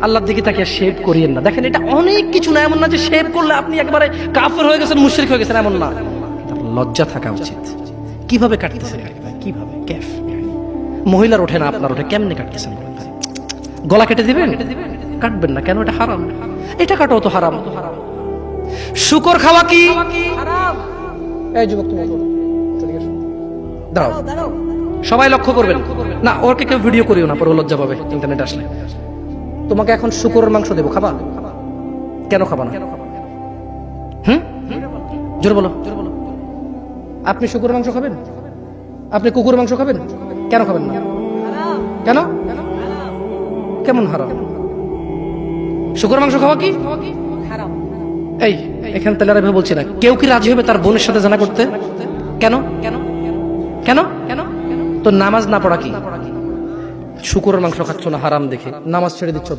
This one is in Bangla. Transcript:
আল্লাহর দিকে তাকে শেভ করিয়েন না। দেখেন এটা অনেক কিছু না, এমন না যে শেভ করলে আপনি একবারে কাফের হয়ে গেছেন, মুশরিক হয়ে গেছেন, এমন না। লজ্জা থাকা উচিত। কিভাবে কাটতেছেন? কিভাবে ক্যাফ মহিলার ওঠে না, আপনার ওঠে, কেমনে কাটতেছেন? গলা কেটে দিবেন? কাটবেন না কেন? এটা হারাম। এটা কাটাও তো হারাম। শুকর খাওয়া কি হারাম? এই যুবক তুমি দাঁড়াও, সবাই লক্ষ্য করবেন না, ওকে কেউ ভিডিও করিও না, পরে লজ্জা পাবে ইন্টারনেট আসলে। তোমাকে এখন শুকরের মাংস দেবো, খাবা? কেন খাবা না? জোরে বলো। আপনি শুকরের মাংস খাবেন? আপনি কুকুরের মাংস খাবেন? কেন খাবেন না? কেন? কেমন হারাম? শুকরের মাংস খাওয়া কি হারাম? এই এখানে তেলারা ভেবে বলছি না, কেউ কি রাজি হবে তার বোনের সাথে জানা করতে? কেন? কেন? কেন? কেন? তো নামাজ না পড়া কি? শুকরের মাংস খাচ্ছ না হারাম দেখে নামাজ ছেড়ে দিচ্ছ।